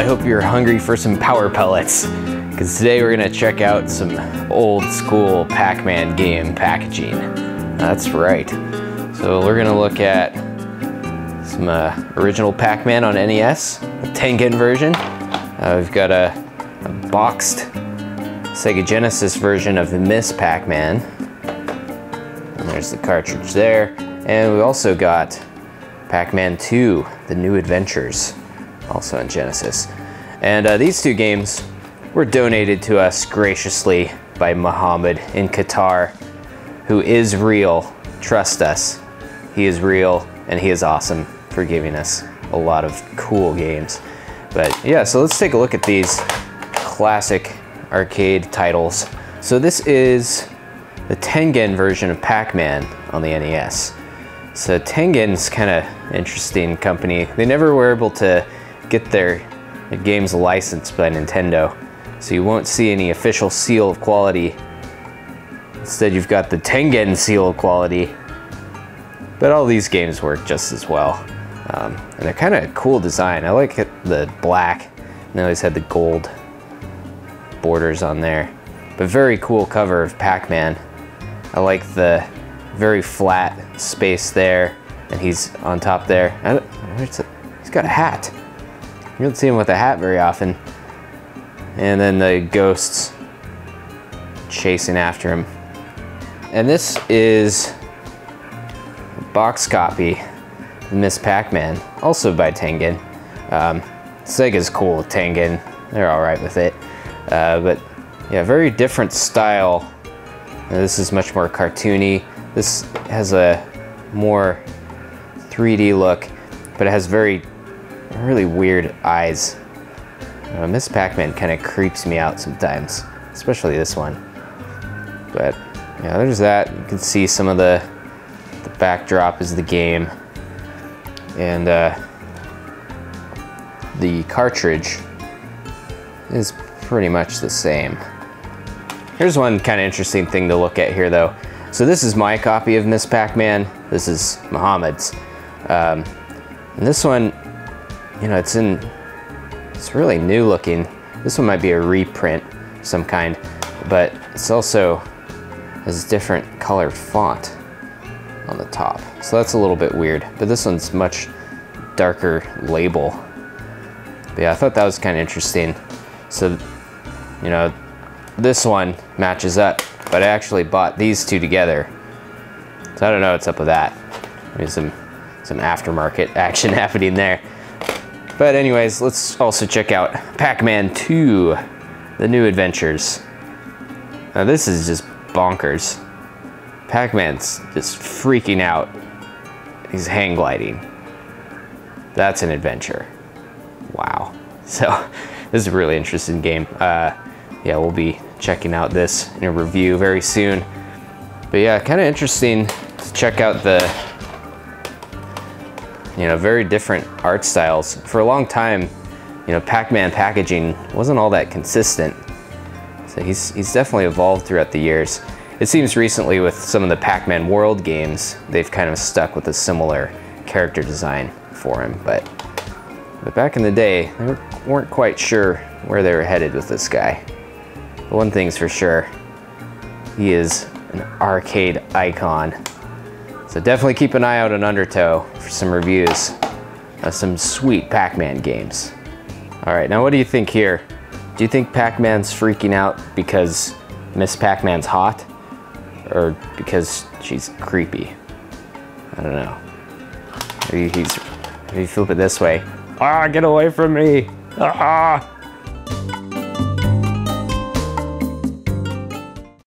I hope you're hungry for some power pellets, because today we're gonna check out some old school Pac-Man game packaging. That's right. So we're gonna look at some original Pac-Man on NES, a Tengen version. We've got a boxed Sega Genesis version of the Miss Pac-Man. And there's the cartridge there. And we also got Pac-Man 2, The New Adventures, also on Genesis. And these two games were donated to us graciously by Muhammad in Qatar, who is real. Trust us, he is real and he is awesome for giving us a lot of cool games. But yeah, so let's take a look at these classic arcade titles. So this is the Tengen version of Pac-Man on the NES. So Tengen's kind of interesting company. They never were able to get their games licensed by Nintendo, so you won't see any official seal of quality. Instead, you've got the Tengen seal of quality, but all these games work just as well. And they're kind of cool design. I like the black, and they always had the gold borders on there. But very cool cover of Pac-Man. I like the very flat space there, and he's on top there. He's got a hat. You don't see him with a hat very often. And then the ghosts chasing after him. And this is a box copy of Miss Pac-Man, also by Tengen. Sega's cool with Tengen. They're all right with it. But yeah, very different style. This is much more cartoony. This has a more 3D look, but it has really weird eyes. Miss Pac-Man kind of creeps me out sometimes, especially this one. But yeah, there's that. You can see some of the backdrop is the game, and the cartridge is pretty much the same. Here's one kind of interesting thing to look at here, though. So this is my copy of Miss Pac-Man. This is Muhammad's. And this one, you know, it's really new looking. This one might be a reprint of some kind, but it's also has different colored font on the top. So that's a little bit weird, but this one's much darker label. But yeah, I thought that was kind of interesting. So, you know, this one matches up, but I actually bought these two together. So I don't know what's up with that. Maybe some aftermarket action happening there. But anyways, let's also check out Pac-Man 2, The New Adventures. Now this is just bonkers. Pac-Man's just freaking out. He's hang gliding. That's an adventure. Wow. So this is a really interesting game. Yeah, we'll be checking out this in a review very soon. But yeah, kind of interesting to check out the, you know, very different art styles. For a long time, you know, Pac-Man packaging wasn't all that consistent. So he's definitely evolved throughout the years. It seems recently with some of the Pac-Man World games, they've kind of stuck with a similar character design for him. But back in the day, they weren't quite sure where they were headed with this guy. But one thing's for sure, he is an arcade icon. So definitely keep an eye out on Undertow for some reviews of some sweet Pac-Man games. All right, now what do you think here? Do you think Pac-Man's freaking out because Miss Pac-Man's hot? Or because she's creepy? I don't know. Maybe you flip it this way. Ah, get away from me! Ah!